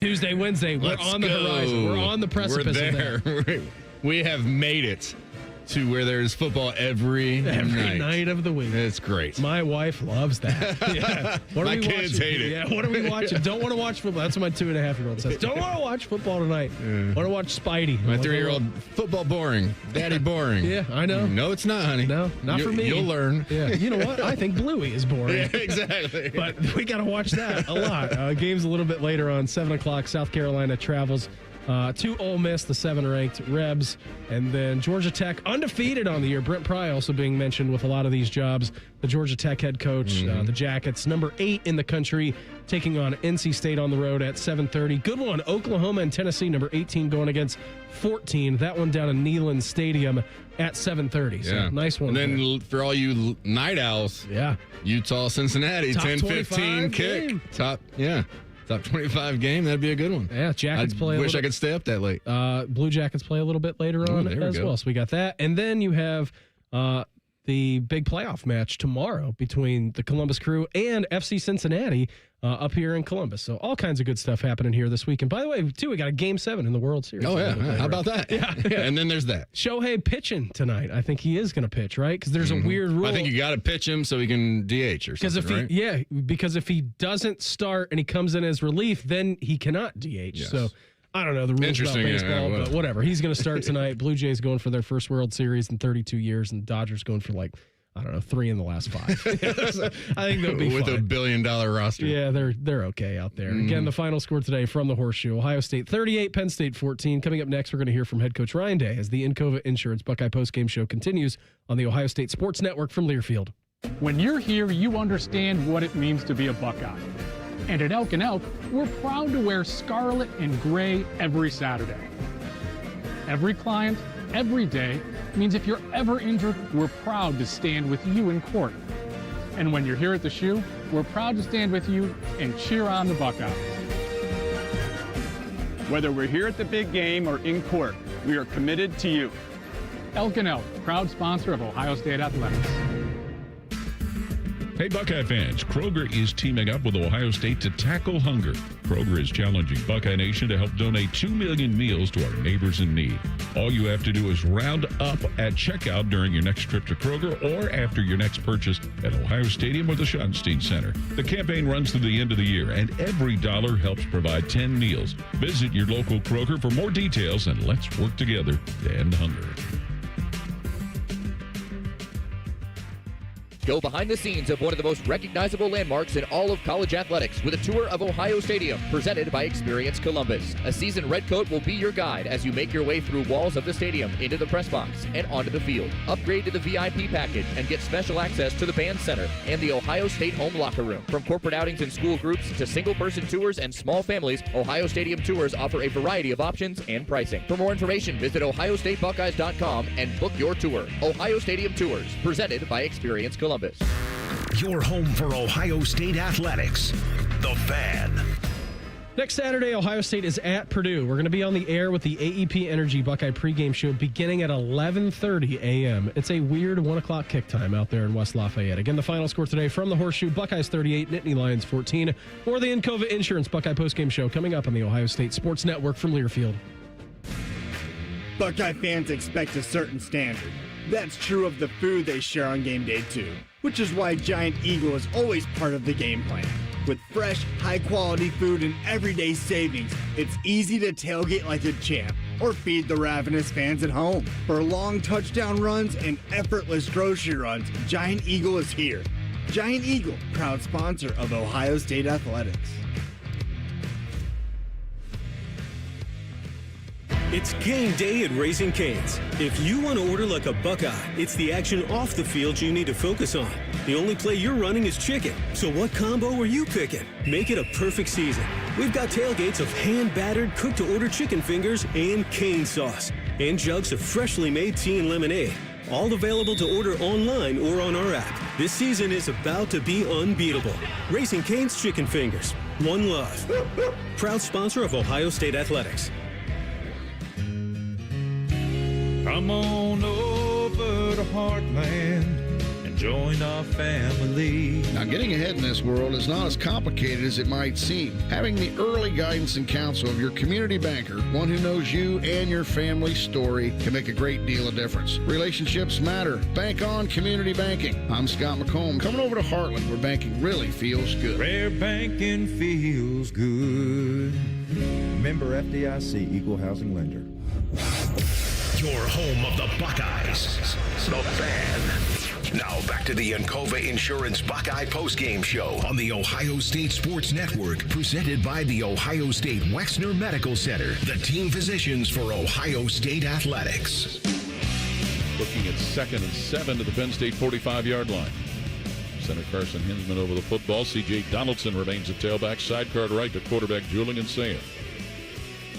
Tuesday, Wednesday, we're on the horizon. We're on the precipice of that. We're there. We have made it to where there's football every night of the week. It's great. My wife loves that. Yeah. My kids hate it. Yeah, what are we watching? Don't want to watch football. That's what my 2.5-year-old says. Don't want to watch football tonight. Want to watch Spidey. My 3-year-old, football boring. Daddy boring. Yeah, I know. No, it's not, honey. No, not for me. You'll learn. Yeah. You know what? I think Bluey is boring. Yeah, exactly. But we got to watch that a lot. Game's a little bit later on, 7 o'clock. South Carolina travels to Ole Miss, the 7th-ranked Rebs, and then Georgia Tech, undefeated on the year. Brent Pry also being mentioned with a lot of these jobs. The Georgia Tech head coach, the Jackets, number 8 in the country, taking on NC State on the road at 7:30. Good one, Oklahoma and Tennessee, number 18 going against 14. That one down in Neyland Stadium at 7:30. So nice one. And then for all you night owls, Utah, Cincinnati, 10-15 kick. Game. Top 25 game, that'd be a good one. Yeah, Jackets play. Wish I could stay up that late. Blue Jackets play a little bit later on as well. So we got that. And then you have the big playoff match tomorrow between the Columbus Crew and FC Cincinnati up here in Columbus. So all kinds of good stuff happening here this week. And by the way, too, we got a Game 7 in the World Series. Oh, yeah. How about that? Yeah. And then there's that. Shohei pitching tonight. I think he is going to pitch, right? Because there's a weird rule. I think you got to pitch him so he can DH or something, right? Because if he doesn't start and he comes in as relief, then he cannot DH. Yes. So I don't know the rules about baseball, but whatever. He's going to start tonight. Blue Jays going for their first World Series in 32 years, and Dodgers going for 3 in the last 5. I think they'll be with fine. $1 billion roster. Yeah, they're okay out there. Again, the final score today from the Horseshoe: Ohio State 38, Penn State 14. Coming up next, we're going to hear from head coach Ryan Day as the Encova Insurance Buckeye postgame show continues on the Ohio State Sports Network from Learfield. When you're here, you understand what it means to be a Buckeye. And at Elk & Elk, we're proud to wear scarlet and gray every Saturday. Every client, every day, means if you're ever injured, we're proud to stand with you in court. And when you're here at the Shoe, we're proud to stand with you and cheer on the Buckeyes. Whether we're here at the big game or in court, we are committed to you. Elk & Elk, proud sponsor of Ohio State Athletics. Hey, Buckeye fans, Kroger is teaming up with Ohio State to tackle hunger. Kroger is challenging Buckeye Nation to help donate 2 million meals to our neighbors in need. All you have to do is round up at checkout during your next trip to Kroger or after your next purchase at Ohio Stadium or the Schottenstein Center. The campaign runs through the end of the year, and every dollar helps provide 10 meals. Visit your local Kroger for more details, and let's work together to end hunger. Go behind the scenes of one of the most recognizable landmarks in all of college athletics with a tour of Ohio Stadium presented by Experience Columbus. A seasoned redcoat will be your guide as you make your way through walls of the stadium, into the press box, and onto the field. Upgrade to the VIP package and get special access to the band center and the Ohio State home locker room. From corporate outings and school groups to single-person tours and small families, Ohio Stadium tours offer a variety of options and pricing. For more information, visit ohiostatebuckeyes.com and book your tour. Ohio Stadium Tours, presented by Experience Columbus. Your home for Ohio State athletics. The Fan. Next Saturday, Ohio State is at Purdue. We're going to be on the air with the AEP Energy Buckeye pregame show beginning at 11:30 a.m. It's a weird 1 o'clock kick time out there in West Lafayette. Again, the final score today from the Horseshoe: Buckeyes 38, Nittany Lions 14. Or the Encova Insurance Buckeye postgame show coming up on the Ohio State Sports Network from Learfield. Buckeye fans expect a certain standard. That's true of the food they share on game day too, which is why Giant Eagle is always part of the game plan. With fresh, high-quality food and everyday savings, it's easy to tailgate like a champ or feed the ravenous fans at home. For long touchdown runs and effortless grocery runs, Giant Eagle is here. Giant Eagle, proud sponsor of Ohio State Athletics. It's game day at Raising Cane's. If you want to order like a Buckeye, it's the action off the field you need to focus on. The only play you're running is chicken. So what combo are you picking? Make it a perfect season. We've got tailgates of hand-battered, cooked-to-order chicken fingers and cane sauce. And jugs of freshly made tea and lemonade. All available to order online or on our app. This season is about to be unbeatable. Raising Cane's Chicken Fingers. One love. Proud sponsor of Ohio State Athletics. Come on over to Heartland and Join our family. Now, getting ahead in this world is not as complicated as it might seem. Having the early guidance and counsel of your community banker, one who knows you and your family's story, can make a great deal of difference. Relationships matter. Bank on community banking. I'm Scott McComb, coming over to Heartland, where banking really feels good. Where banking feels good. Member FDIC, Equal Housing Lender. Your home of the Buckeyes. The Fan. Now back to the Encova Insurance Buckeye postgame show on the Ohio State Sports Network, presented by the Ohio State Wexner Medical Center, the team physicians for Ohio State Athletics. Looking at 2nd and 7 to the Penn State 45-yard line. Center Carson Hinsman over the football. C.J. Donaldson remains at tailback. Sidecar to right to quarterback Julian Sayin.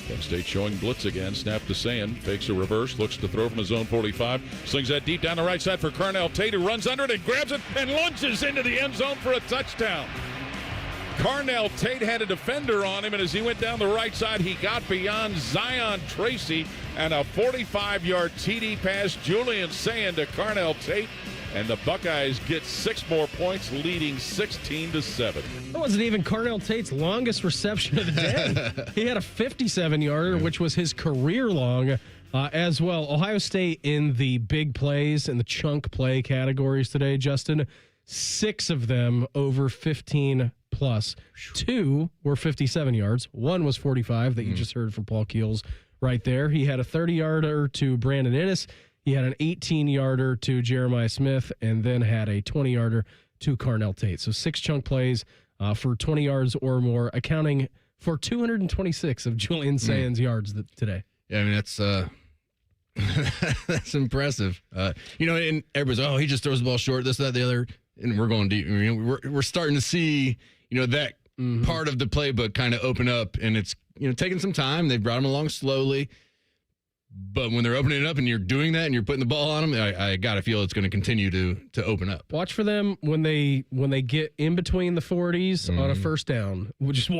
Penn State showing blitz again. Snap to Sayin. Fakes a reverse. Looks to throw from his own 45. Slings that deep down the right side for Carnell Tate, who runs under it and grabs it and lunges into the end zone for a touchdown. Carnell Tate had a defender on him, and as he went down the right side, he got beyond Zion Tracy, and a 45-yard TD pass. Julian Sayin to Carnell Tate. And the Buckeyes get 6 more points, leading 16-7. That wasn't even Carnell Tate's longest reception of the day. He had a 57-yarder, which was his career long as well. Ohio State in the big plays and the chunk play categories today, Justin. 6 of them over 15 plus. 2 were 57 yards. 1 was 45 that you just heard from Paul Keels right there. He had a 30-yarder to Brandon Innes. He had an 18-yarder to Jeremiah Smith, and then had a 20-yarder to Carnell Tate. So 6 chunk plays for 20 yards or more, accounting for 226 of Julian Sayin's yards today. Yeah, I mean, that's impressive. And everybody's, he just throws the ball short, this, that, the other, and we're going deep. I mean, we're starting to see, that part of the playbook kind of open up, and it's, taking some time. They've brought him along slowly. But when they're opening it up and you're doing that and you're putting the ball on them, I got to feel it's going to continue to open up. Watch for them when they get in between the 40s on a first down. We'll just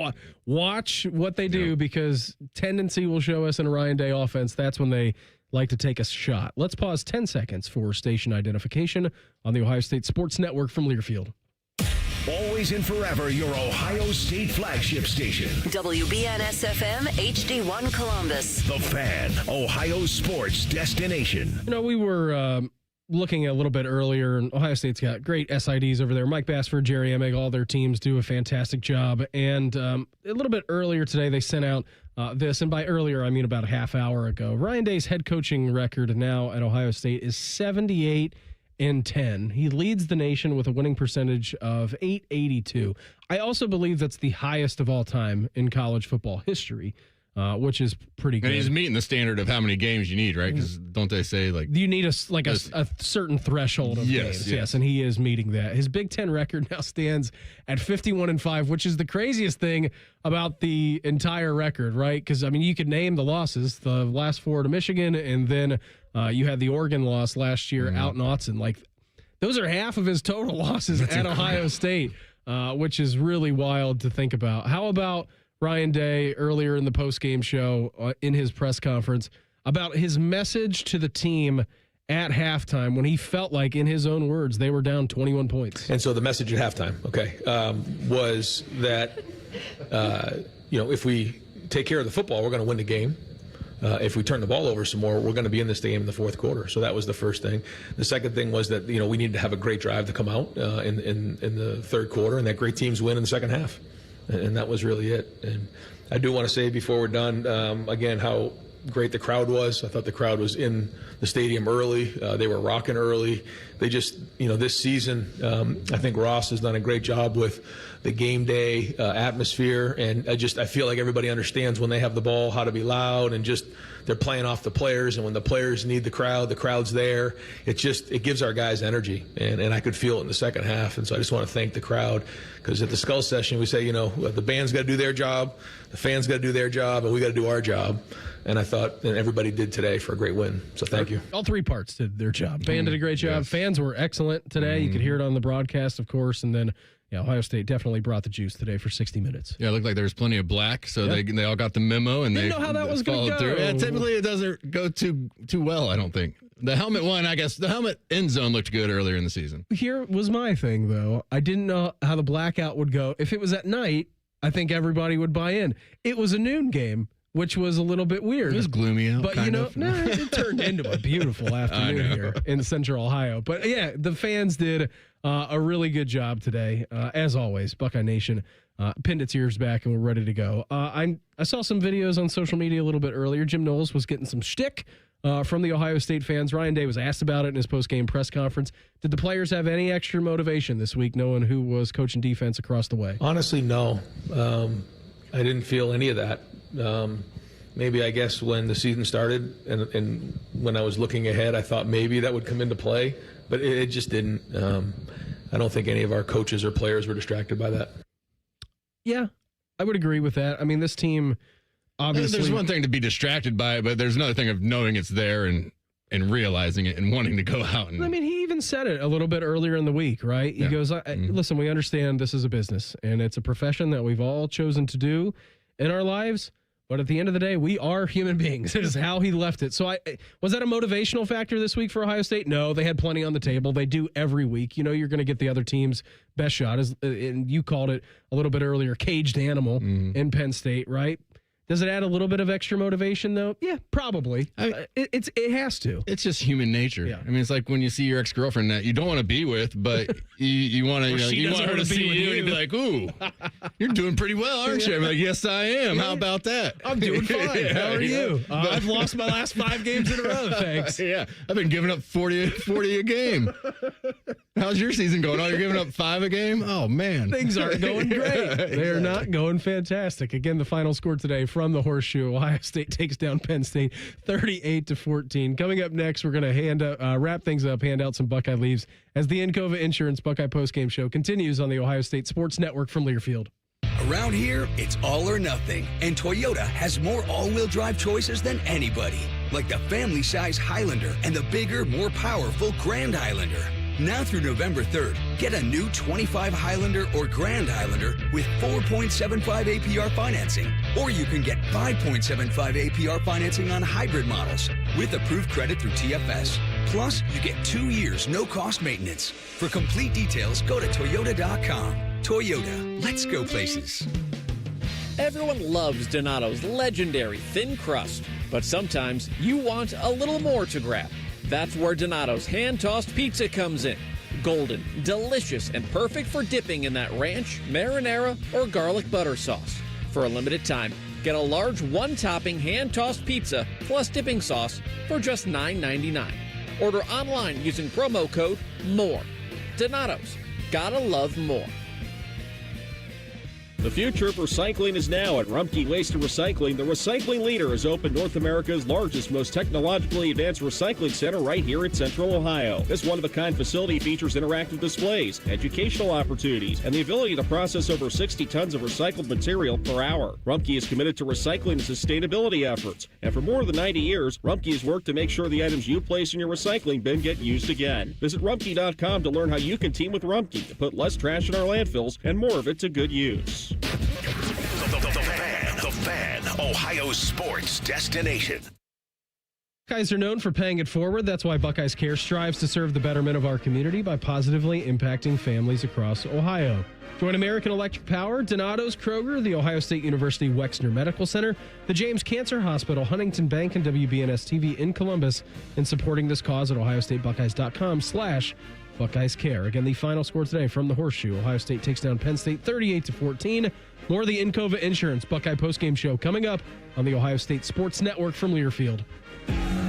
watch what they do, because tendency will show us in a Ryan Day offense. That's when they like to take a shot. Let's pause 10 seconds for station identification on the Ohio State Sports Network from Learfield. Always and forever, your Ohio State flagship station. WBNS-FM, HD1 Columbus. The Fan, Ohio sports destination. We were looking a little bit earlier, and Ohio State's got great SIDs over there. Mike Bassford, Jerry Emig, all their teams do a fantastic job. And a little bit earlier today, they sent out this, and by earlier, I mean about a half hour ago. Ryan Day's head coaching record now at Ohio State is 78-10. He leads the nation with a winning percentage of .882. I also believe that's the highest of all time in college football history, which is pretty good. And he's meeting the standard of how many games you need, right? Because don't they say, you need a certain threshold of games. Yes, and he is meeting that. His Big Ten record now stands at 51-5, which is the craziest thing about the entire record, right? Because, you could name the losses, the last 4 to Michigan, and then you had the Oregon loss last year out in Autzen. Those are half of his total losses at Ohio State, which is really wild to think about. How about Ryan Day earlier in the postgame show in his press conference about his message to the team at halftime when he felt like, in his own words, they were down 21 points. And so the message at halftime, was that, if we take care of the football, we're going to win the game. If we turn the ball over some more, we're going to be in this game in the fourth quarter. So that was the first thing. The second thing was that, we needed to have a great drive to come out in the third quarter, and that great teams win in the second half. And that was really it. And I do want to say before we're done, again, how great the crowd was. I thought the crowd was in the stadium early. They were rocking early. They just, this season, I think Ross has done a great job with the game day atmosphere. And I feel like everybody understands when they have the ball how to be loud, and just they're playing off the players. And when the players need the crowd's there. It gives our guys energy. And I could feel it in the second half. And so I just want to thank the crowd, because at the Skull Session, we say, the band's got to do their job, the fans got to do their job, and we got to do our job. And I thought everybody did today for a great win. So thank you. All 3 parts did their job. Band did a great job. Yes. Fans were excellent today. You could hear it on the broadcast, of course. And then, Ohio State definitely brought the juice today for 60 minutes. Yeah, it looked like there was plenty of black, so they all got the memo and Didn't know how that was going to go. Yeah, typically it doesn't go too well, I don't think. The helmet one, I guess, the helmet end zone looked good earlier in the season. Here was my thing, though. I didn't know how the blackout would go. If it was at night, I think everybody would buy in. It was a noon game, which was a little bit weird. It was gloomy out, but it turned into a beautiful afternoon here in Central Ohio. But yeah, the fans did a really good job today. As always, Buckeye Nation pinned its ears back and we're ready to go. I saw some videos on social media a little bit earlier. Jim Knowles was getting some shtick from the Ohio State fans. Ryan Day was asked about it in his post-game press conference. Did the players have any extra motivation this week, knowing who was coaching defense across the way? Honestly, no. I didn't feel any of that. Maybe, I guess, when the season started and when I was looking ahead, I thought maybe that would come into play, but it just didn't. I don't think any of our coaches or players were distracted by that. Yeah, I would agree with that. I mean, this team, obviously, there's one thing to be distracted by it, but there's another thing of knowing it's there and realizing it and wanting to go out. And I mean, he even said it a little bit earlier in the week, right? He goes, listen, we understand this is a business and it's a profession that we've all chosen to do in our lives. But at the end of the day, we are human beings. It is how he left it. So was that a motivational factor this week for Ohio State? No, they had plenty on the table. They do every week. You know, you're going to get the other team's best shot. And you called it a little bit earlier, caged animal in Penn State, right? Does it add a little bit of extra motivation, though? Yeah, probably. It has to. It's just human nature. Yeah. I mean, it's like when you see your ex-girlfriend that you don't want to be with, but you want to, you want her to see you and be like, "Ooh, you're doing pretty well, aren't you?" I'm like, "Yes, I am. How about that?" I'm doing fine. How are you? I've lost my last 5 games in a row, thanks. Yeah, I've been giving up 40 a game. How's your season going? Oh, you're giving up 5 a game? Oh, man. Things aren't going great. They are not going fantastic. Again, the final score today from the Horseshoe, Ohio State takes down Penn State 38-14. Coming up next, we're going to wrap things up, hand out some Buckeye leaves as the Encova Insurance Buckeye postgame show continues on the Ohio State Sports Network from Learfield. Around here, it's all or nothing, and Toyota has more all-wheel drive choices than anybody, like the family-size Highlander and the bigger, more powerful Grand Highlander. Now through November 3rd, get a new 25 Highlander or Grand Highlander with 4.75 APR financing. Or you can get 5.75 APR financing on hybrid models with approved credit through TFS. Plus, you get 2 years no-cost maintenance. For complete details, go to Toyota.com. Toyota, let's go places. Everyone loves Donato's legendary thin crust, but sometimes you want a little more to grab. That's where Donato's hand-tossed pizza comes in. Golden, delicious, and perfect for dipping in that ranch, marinara, or garlic butter sauce. For a limited time, get a large one-topping hand-tossed pizza plus dipping sauce for just $9.99. Order online using promo code MORE. Donato's. Gotta love more. The future of recycling is now at Rumpke Waste and Recycling. The recycling leader has opened North America's largest, most technologically advanced recycling center right here in Central Ohio. This one-of-a-kind facility features interactive displays, educational opportunities, and the ability to process over 60 tons of recycled material per hour. Rumpke is committed to recycling and sustainability efforts. And for more than 90 years, Rumpke has worked to make sure the items you place in your recycling bin get used again. Visit Rumpke.com to learn how you can team with Rumpke to put less trash in our landfills and more of it to good use. The Fan, Ohio sports destination. Buckeyes are known for paying it forward. That's why Buckeyes Care strives to serve the betterment of our community by positively impacting families across Ohio. Join American Electric Power, Donato's, Kroger, the Ohio State University Wexner Medical Center, the James Cancer Hospital, Huntington Bank, and WBNS-TV in Columbus in supporting this cause at ohiostatebuckeyes.com/Buckeyes Care. Again, the final score today from the Horseshoe. Ohio State takes down Penn State 38-14. More of the Encova Insurance Buckeye postgame show coming up on the Ohio State Sports Network from Learfield.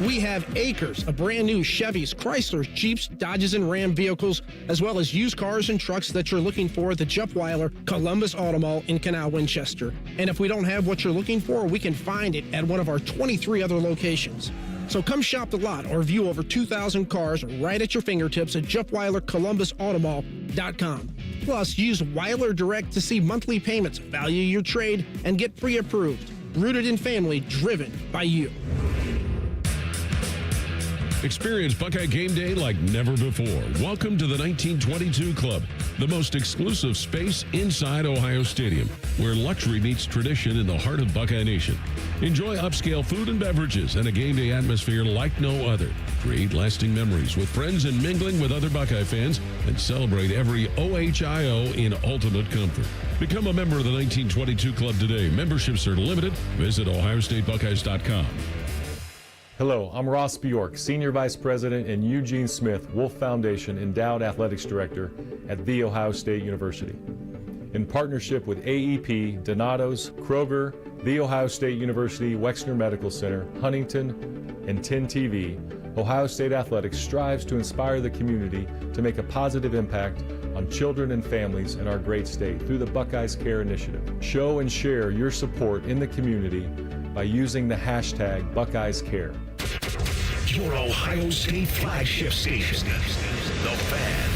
We have acres of brand new Chevys, Chryslers, Jeeps, Dodges, and Ram vehicles, as well as used cars and trucks that you're looking for at the Jeff Weiler Columbus Auto Mall in Canal Winchester. And if we don't have what you're looking for, we can find it at one of our 23 other locations. So come shop the lot or view over 2,000 cars right at your fingertips at JeffWeilerColumbusAutomall.com. Plus, use Weiler Direct to see monthly payments, value your trade, and get pre-approved. Rooted in family, driven by you. Experience Buckeye game day like never before. Welcome to the 1922 Club, the most exclusive space inside Ohio Stadium, where luxury meets tradition in the heart of Buckeye Nation. Enjoy upscale food and beverages and a game day atmosphere like no other. Create lasting memories with friends and mingling with other Buckeye fans, and celebrate every OHIO in ultimate comfort. Become a member of the 1922 Club today. Memberships are limited. Visit OhioStateBuckeyes.com. Hello, I'm Ross Bjork, Senior Vice President and Eugene Smith, Wolf Foundation Endowed Athletics Director at The Ohio State University. In partnership with AEP, Donato's, Kroger, The Ohio State University Wexner Medical Center, Huntington, and 10 TV, Ohio State Athletics strives to inspire the community to make a positive impact on children and families in our great state through the Buckeyes Care Initiative. Show and share your support in the community by using the hashtag BuckeyesCare. Your Ohio State flagship station, The Fan.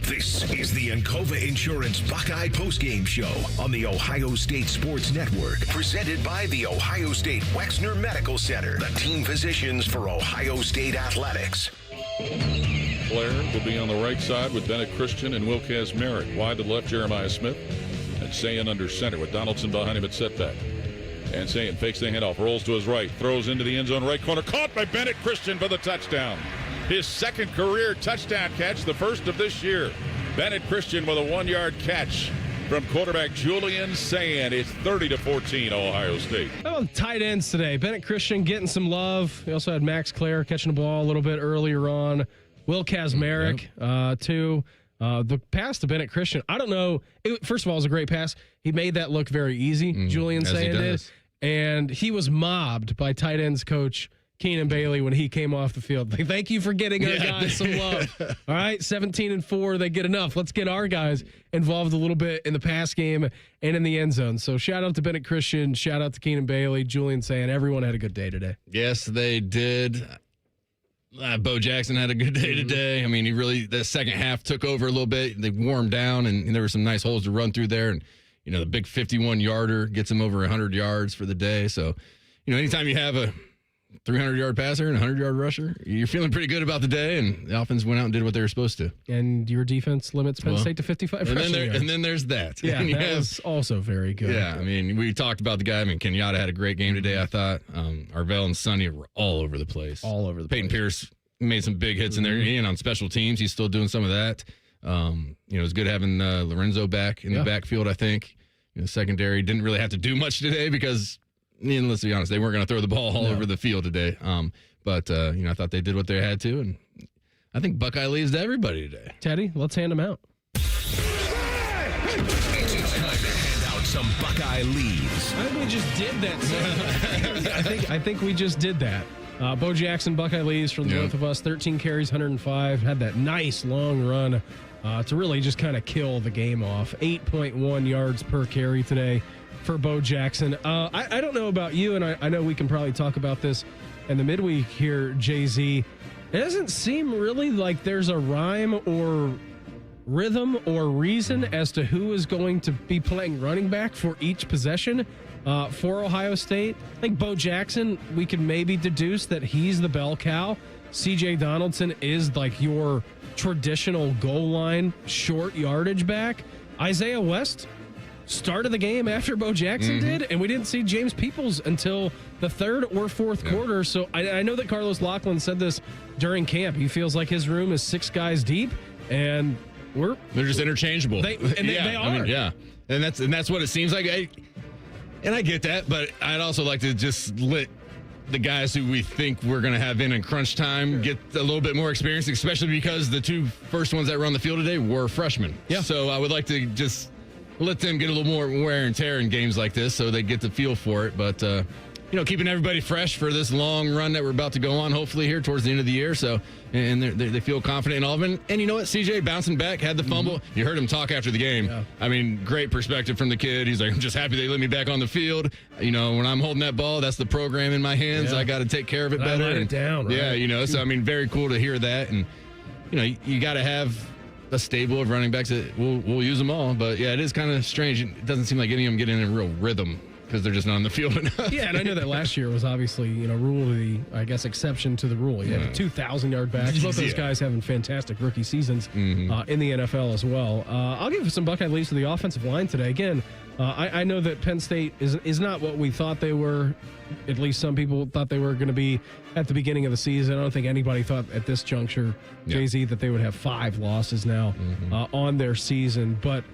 This is the Encova Insurance Buckeye Postgame Show on the Ohio State Sports Network, presented by the Ohio State Wexner Medical Center, the team physicians for Ohio State Athletics. Blair will be on the right side with Bennett Christian and Wilkes Merritt. Wide to the left, Jeremiah Smith. And Sayin under center with Donaldson behind him at setback. And Sayin fakes the handoff, rolls to his right, throws into the end zone right corner. Caught by Bennett Christian for the touchdown. His second career touchdown catch, the first of this year. Bennett Christian with a 1-yard catch from quarterback Julian Sayin. It's 30-14 Ohio State. Oh, tight ends today. Bennett Christian getting some love. We also had Max Clare catching the ball a little bit earlier on. Will Kazmarek, too. The pass to Bennett Christian, I don't know. First of all, it was a great pass. He made that look very easy, Julian Sayin did. And he was mobbed by tight ends coach Keenan Bailey when he came off the field. Like, thank you for getting our guys some love. All right, 17-4, they get enough. Let's get our guys involved a little bit in the pass game and in the end zone. So shout out to Bennett Christian, shout out to Keenan Bailey, Julian Sayin. Everyone had a good day today. Yes, they did. Bo Jackson had a good day today. I mean, he really, the second half took over a little bit. They warmed down, and there were some nice holes to run through there. And, you know, the big 51-yarder gets him over 100 yards for the day. So, you know, anytime you have a 300-yard passer and a 100-yard rusher, you're feeling pretty good about the day, and the offense went out and did what they were supposed to. And your defense limits Penn State to 55 rushing yards. And then there's that. Yeah, that was also very good. Yeah, I mean, we talked about the guy. I mean, Kenyatta had a great game today, I thought. Arvell and Sonny were all over the place. All over the place. Peyton Pierce made some big hits in there. And on special teams, he's still doing some of that. You know, it's good having Lorenzo back in the backfield, I think. You know, secondary didn't really have to do much today because, let's be honest, they weren't going to throw the ball all over the field today. But you know, I thought they did what they had to, and I think Buckeye leads to everybody today. Teddy, let's hand them out. It's time to hand out some Buckeye leads. I think we just did that. I think we just did that. Bo Jackson, Buckeye leads from the both of us. 13 carries, 105. Had that nice long run to really just kind of kill the game off. 8.1 yards per carry today for Bo Jackson. I don't know about you, and I know we can probably talk about this in the midweek here, Jay-Z. It doesn't seem really like there's a rhyme or rhythm or reason as to who is going to be playing running back for each possession for Ohio State. I think Bo Jackson, we can maybe deduce that he's the bell cow. C.J. Donaldson is like your traditional goal line short yardage back. Isaiah West started the game after Bo Jackson did, and we didn't see James Peoples until the third or fourth quarter. So I know that Carlos Loughlin said this during camp. He feels like his room is 6 guys deep, and they're just interchangeable. They are. I mean, and that's what it seems like. And I get that, but I'd also like to just let the guys who we think we're going to have in crunch time get a little bit more experience, especially because the 2 first ones that were on the field today were freshmen. Yeah. So I would like to just let them get a little more wear and tear in games like this so they get the feel for it. But, you know, keeping everybody fresh for this long run that we're about to go on, hopefully here towards the end of the year. So, and they feel confident in all of them. And you know what? CJ bouncing back, had the fumble. You heard him talk after the game. Yeah. I mean, great perspective from the kid. He's like, I'm just happy they let me back on the field. You know, when I'm holding that ball, that's the program in my hands. I got to take care of it better. Let it down, right? Yeah, you know, so I mean, very cool to hear that. And, you know, you got to have a stable of running backs that we'll use them all. But yeah, it is kind of strange. It doesn't seem like any of them get in a real rhythm because they're just not on the field enough. Yeah, and I know that last year was obviously, rule to the, I guess, exception to the rule. You have 2,000-yard backs. Both those guys having fantastic rookie seasons in the NFL as well. I'll give some Buckeye leads to the offensive line today. Again, I know that Penn State is not what we thought they were. At least some people thought they were going to be at the beginning of the season. I don't think anybody thought at this juncture, Jay-Z, that they would have 5 losses now on their season. But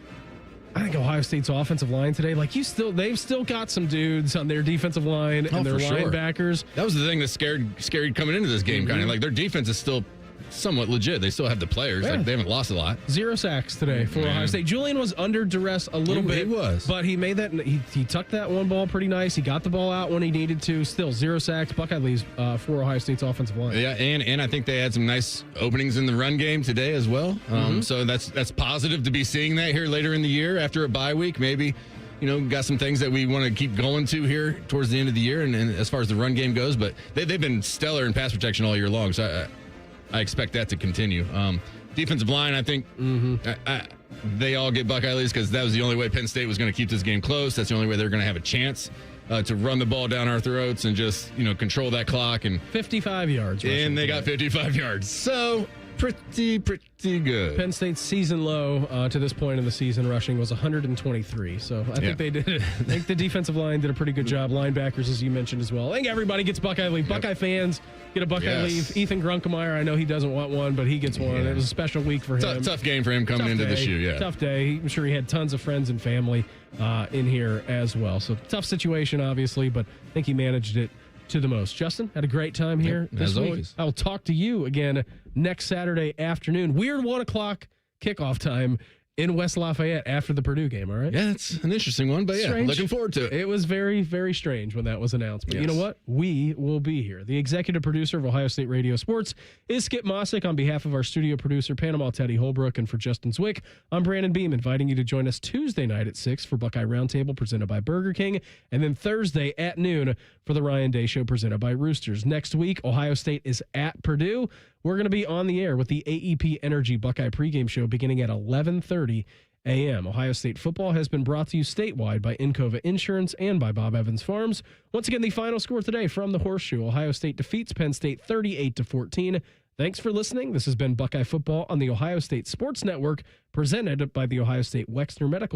I think Ohio State's offensive line today, they've still got some dudes on their defensive line and their linebackers. That was the thing that scared coming into this game, kind of like their defense is still somewhat legit. They still have the players. Yeah. They haven't lost a lot. 0 sacks today for Ohio State. Julian was under duress a little bit. He was. But he made that. He tucked that one ball pretty nice. He got the ball out when he needed to. Still 0 sacks. Buckeye leads for Ohio State's offensive line. Yeah, and I think they had some nice openings in the run game today as well. So that's positive to be seeing that here later in the year after a bye week. Maybe, got some things that we want to keep going to here towards the end of the year and as far as the run game goes. But they've been stellar in pass protection all year long. So I expect that to continue. Defensive line, I think they all get Buckeye leads because that was the only way Penn State was going to keep this game close. That's the only way they're going to have a chance to run the ball down our throats and just, control that clock. And 55 yards. And they got 55 yards. So pretty good. Penn State's season low to this point in the season rushing was 123. So I think they did. I think the defensive line did a pretty good job. Linebackers, as you mentioned as well. I think everybody gets Buckeye leave. Buckeye fans get a Buckeye leave. Ethan Grunkemeyer, I know he doesn't want one, but he gets one. It was a special week for him. Tough game for him coming into the shoe. Yeah, tough day. I'm sure he had tons of friends and family in here as well. So tough situation, obviously, but I think he managed it to the most. Justin, had a great time here this week. Always. I will talk to you again next Saturday afternoon. Weird 1 o'clock kickoff time in West Lafayette after the Purdue game, all right? Yeah, it's an interesting one, but Strange. Looking forward to it. It was very, very strange when that was announced. But you know what? We will be here. The executive producer of Ohio State Radio Sports is Skip Mossick. On behalf of our studio producer, Panama Teddy Holbrook, and for Justin Zwick, I'm Brandon Beam, inviting you to join us Tuesday night at 6 for Buckeye Roundtable presented by Burger King, and then Thursday at noon for the Ryan Day Show presented by Roosters. Next week, Ohio State is at Purdue. We're going to be on the air with the AEP Energy Buckeye pregame show beginning at 11:30 a.m. Ohio State football has been brought to you statewide by Encova Insurance and by Bob Evans Farms. Once again, the final score today from the Horseshoe. Ohio State defeats Penn State 38-14. Thanks for listening. This has been Buckeye Football on the Ohio State Sports Network, presented by the Ohio State Wexner Medical